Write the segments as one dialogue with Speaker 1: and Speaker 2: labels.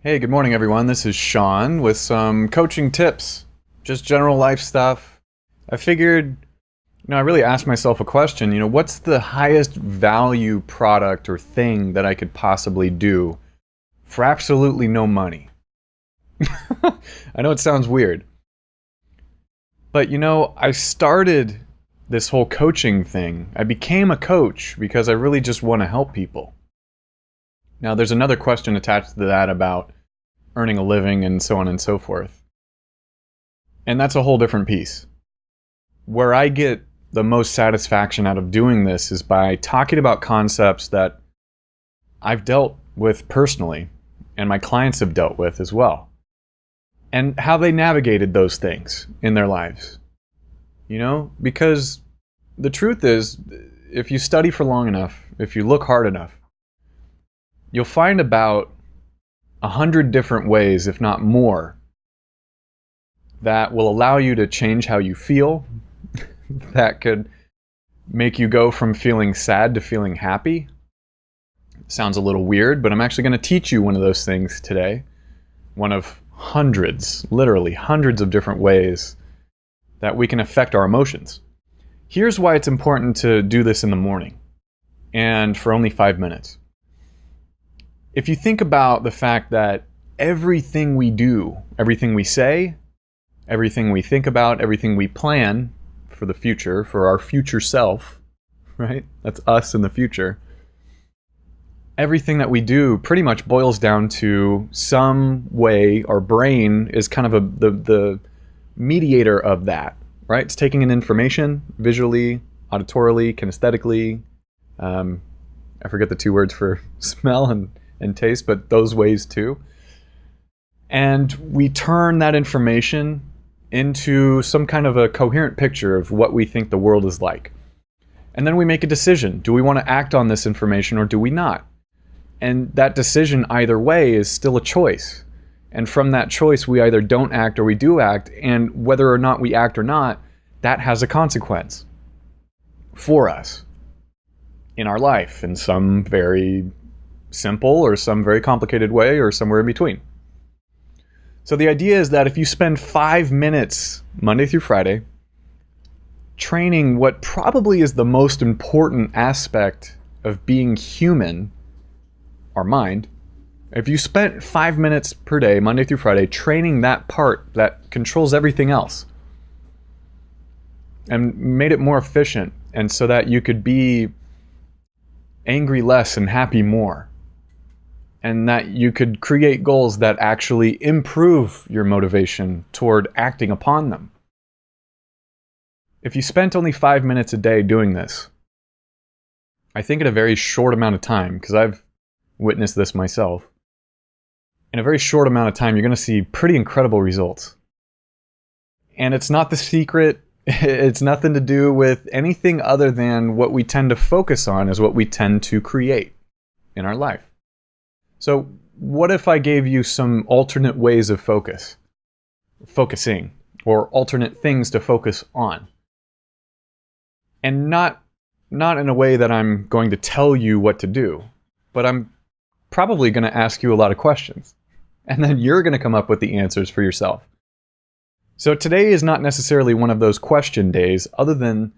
Speaker 1: Hey, good morning, everyone. This is Sean with some coaching tips, just general life stuff. I figured, I really asked myself a question, what's the highest value product or thing that I could possibly do for absolutely no money? I know it sounds weird, but I started this whole coaching thing. I became a coach because I really just want to help people. Now, there's another question attached to that about earning a living and so on and so forth. And that's a whole different piece. Where I get the most satisfaction out of doing this is by talking about concepts that I've dealt with personally and my clients have dealt with as well. And how they navigated those things in their lives. Because the truth is, if you study for long enough, if you look hard enough, you'll find about 100 different ways, if not more, that will allow you to change how you feel, that could make you go from feeling sad to feeling happy. Sounds a little weird, but I'm actually going to teach you one of those things today. One of hundreds, literally hundreds of different ways that we can affect our emotions. Here's why it's important to do this in the morning and for only 5 minutes. If you think about the fact that everything we do, everything we say, everything we think about, everything we plan for the future, for our future self, right? That's us in the future. Everything that we do pretty much boils down to some way our brain is kind of the mediator of that, right? It's taking in information visually, auditorily, kinesthetically. I forget the two words for smell and taste, but those ways too. And we turn that information into some kind of a coherent picture of what we think the world is like. And then we make a decision. Do we want to act on this information or do we not? And that decision either way is still a choice. And from that choice, we either don't act or we do act. And whether or not we act or not, that has a consequence for us in our life in some very simple or some very complicated way or somewhere in between. So the idea is that if you spend 5 minutes Monday through Friday training what probably is the most important aspect of being human, our mind, if you spent 5 minutes per day, Monday through Friday, training that part that controls everything else and made it more efficient and so that you could be angry less and happy more, and that you could create goals that actually improve your motivation toward acting upon them. If you spent only 5 minutes a day doing this, I think in a very short amount of time, because I've witnessed this myself, in a very short amount of time, you're going to see pretty incredible results. And it's not the secret. It's nothing to do with anything other than what we tend to focus on is what we tend to create in our life. So what if I gave you some alternate ways of focusing, or alternate things to focus on? And not in a way that I'm going to tell you what to do, but I'm probably going to ask you a lot of questions. And then you're going to come up with the answers for yourself. So today is not necessarily one of those question days, other than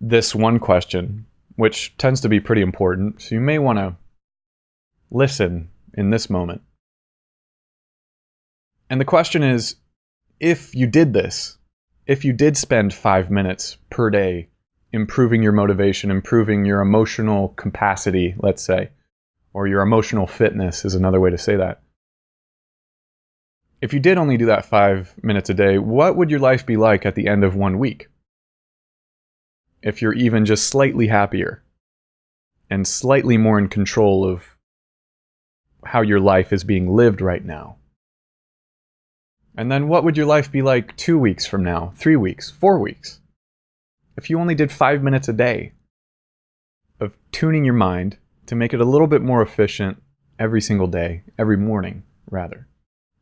Speaker 1: this one question, which tends to be pretty important. So you may want to listen in this moment. And the question is, if you did this, if you did spend 5 minutes per day improving your motivation, improving your emotional capacity, let's say, or your emotional fitness is another way to say that. If you did only do that 5 minutes a day, what would your life be like at the end of 1 week? If you're even just slightly happier and slightly more in control of how your life is being lived right now. And then what would your life be like 2 weeks from now, 3 weeks, 4 weeks? If you only did 5 minutes a day of tuning your mind to make it a little bit more efficient every single day, every morning, rather.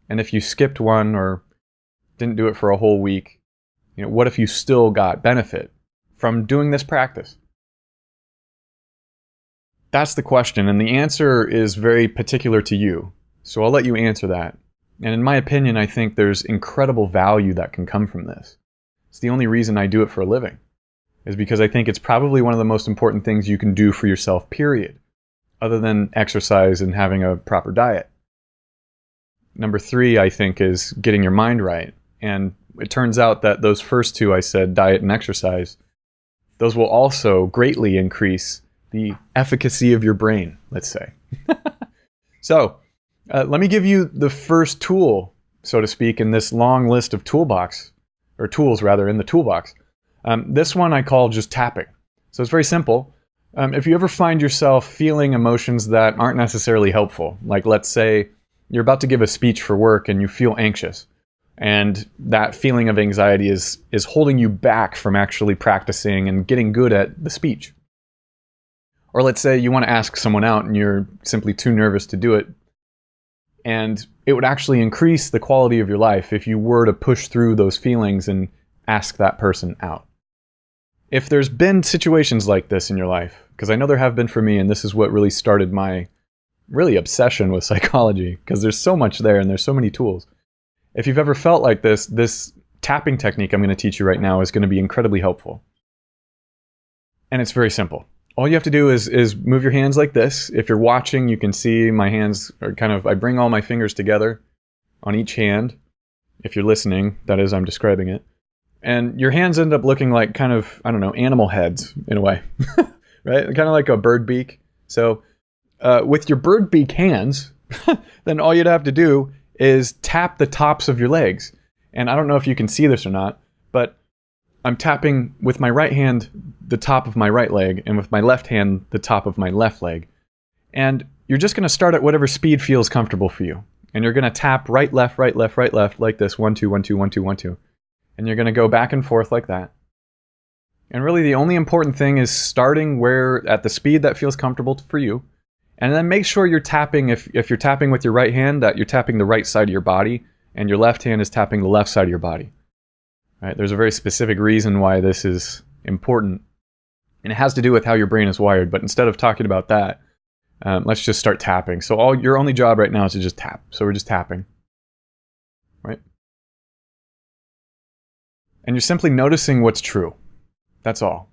Speaker 1: And if you skipped one or didn't do it for a whole week, what if you still got benefit from doing this practice? That's the question, and the answer is very particular to you. So I'll let you answer that. And in my opinion, I think there's incredible value that can come from this. It's the only reason I do it for a living, is because I think it's probably one of the most important things you can do for yourself, period, other than exercise and having a proper diet. Number 3, I think, is getting your mind right. And it turns out that those first 2 I said, diet and exercise, those will also greatly increase the efficacy of your brain, let's say. So, let me give you the first tool, so to speak, in this long list of tools rather, in the toolbox. This one I call just tapping. So it's very simple. If you ever find yourself feeling emotions that aren't necessarily helpful, like let's say you're about to give a speech for work and you feel anxious, and that feeling of anxiety is holding you back from actually practicing and getting good at the speech. Or let's say you want to ask someone out and you're simply too nervous to do it, and it would actually increase the quality of your life if you were to push through those feelings and ask that person out. If there's been situations like this in your life, because I know there have been for me, and this is what really started my really obsession with psychology, because there's so much there and there's so many tools. If you've ever felt like this tapping technique I'm going to teach you right now is going to be incredibly helpful. And it's very simple. All you have to do is move your hands like this. If you're watching, you can see my hands are I bring all my fingers together on each hand. If you're listening, that is, I'm describing it. And your hands end up looking like kind of, I don't know, animal heads in a way, right? Kind of like a bird beak. So with your bird beak hands, then all you'd have to do is tap the tops of your legs. And I don't know if you can see this or not, but I'm tapping with my right hand the top of my right leg, and with my left hand the top of my left leg. And you're just going to start at whatever speed feels comfortable for you. And you're going to tap right, left, right, left, right, left, like this, 1, 2, 1, 2, 1, 2, 1, 2. And you're going to go back and forth like that. And really the only important thing is starting at the speed that feels comfortable for you. And then make sure you're tapping, if you're tapping with your right hand, that you're tapping the right side of your body, and your left hand is tapping the left side of your body. Right? There's a very specific reason why this is important. And it has to do with how your brain is wired. But instead of talking about that, let's just start tapping. So your only job right now is to just tap. So we're just tapping. Right? And you're simply noticing what's true. That's all.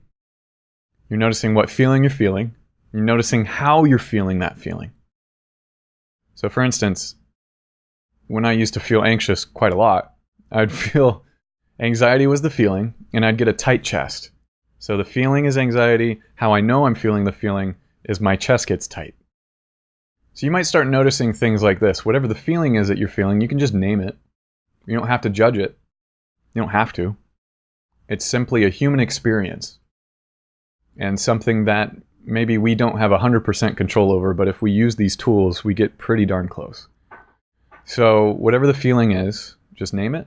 Speaker 1: You're noticing what feeling you're feeling. You're noticing how you're feeling that feeling. So for instance, when I used to feel anxious quite a lot, I'd feel anxiety was the feeling, and I'd get a tight chest. So the feeling is anxiety. How I know I'm feeling the feeling is my chest gets tight. So you might start noticing things like this. Whatever the feeling is that you're feeling, you can just name it. You don't have to judge it. You don't have to. It's simply a human experience. And something that maybe we don't have 100% control over, but if we use these tools, we get pretty darn close. So whatever the feeling is, just name it.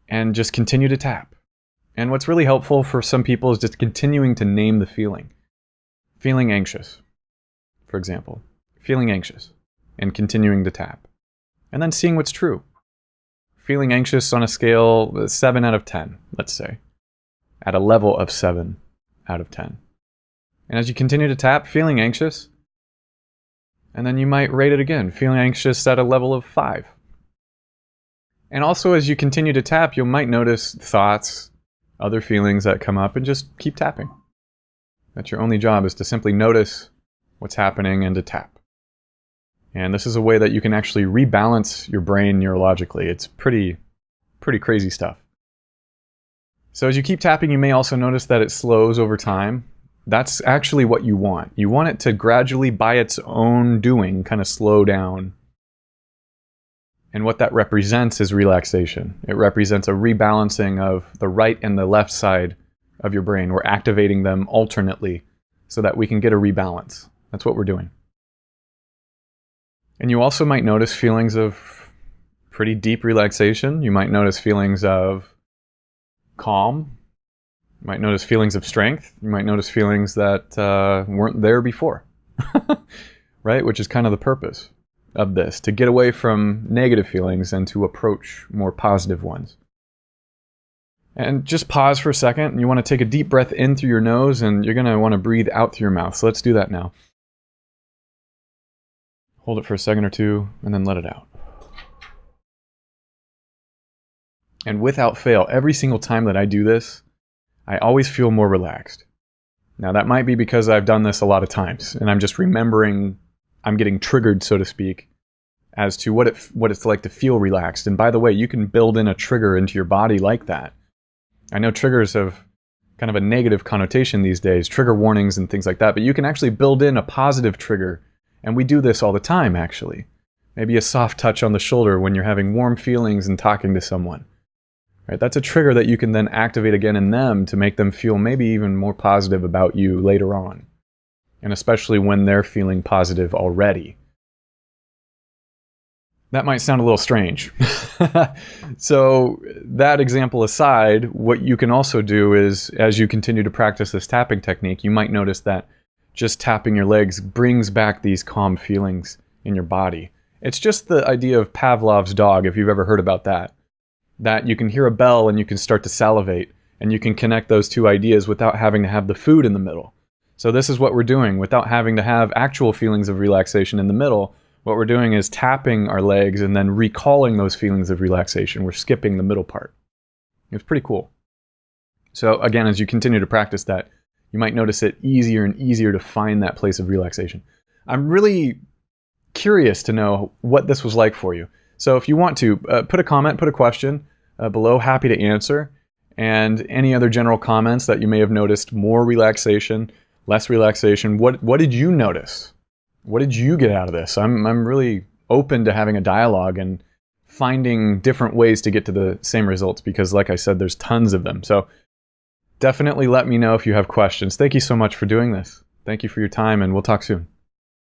Speaker 1: And just continue to tap. And what's really helpful for some people is just continuing to name the feeling. Feeling anxious, for example. Feeling anxious. And continuing to tap. And then seeing what's true. Feeling anxious on a scale 7 out of 10, let's say. At a level of 7 out of 10. And as you continue to tap, feeling anxious. And then you might rate it again. Feeling anxious at a level of 5. And also as you continue to tap, you might notice thoughts, other feelings that come up, and just keep tapping. That's your only job, is to simply notice what's happening and to tap. And this is a way that you can actually rebalance your brain neurologically. It's pretty crazy stuff. So as you keep tapping, you may also notice that it slows over time. That's actually what you want. You want it to gradually, by its own doing, kind of slow down. And what that represents is relaxation. It represents a rebalancing of the right and the left side of your brain. We're activating them alternately so that we can get a rebalance. That's what we're doing. And you also might notice feelings of pretty deep relaxation. You might notice feelings of calm. You might notice feelings of strength. You might notice feelings that weren't there before. Right? Which is kind of the purpose of this, to get away from negative feelings and to approach more positive ones. And just pause for a second. You want to take a deep breath in through your nose, and you're going to want to breathe out through your mouth. So let's do that now. Hold it for a second or two, and then let it out. And without fail, every single time that I do this, I always feel more relaxed. Now, that might be because I've done this a lot of times, and I'm just remembering, I'm getting triggered, so to speak, as to what it's like to feel relaxed. And by the way, you can build in a trigger into your body like that. I know triggers have kind of a negative connotation these days, trigger warnings and things like that, but you can actually build in a positive trigger. And we do this all the time, actually. Maybe a soft touch on the shoulder when you're having warm feelings and talking to someone. Right? That's a trigger that you can then activate again in them to make them feel maybe even more positive about you later on. And especially when they're feeling positive already. That might sound a little strange. So that example aside, what you can also do is, as you continue to practice this tapping technique, you might notice that just tapping your legs brings back these calm feelings in your body. It's just the idea of Pavlov's dog, if you've ever heard about that. That you can hear a bell and you can start to salivate, and you can connect those two ideas without having to have the food in the middle. So this is what we're doing without having to have actual feelings of relaxation in the middle. What we're doing is tapping our legs and then recalling those feelings of relaxation. We're skipping the middle part. It's pretty cool. So again, as you continue to practice that, you might notice it easier and easier to find that place of relaxation. I'm really curious to know what this was like for you. So if you want to, put a comment, put a question below, happy to answer. And any other general comments that you may have noticed, more relaxation, less relaxation, what did you notice? What did you get out of this? I'm really open to having a dialogue and finding different ways to get to the same results because, like I said, there's tons of them. So definitely let me know if you have questions. Thank you so much for doing this. Thank you for your time, and we'll talk soon.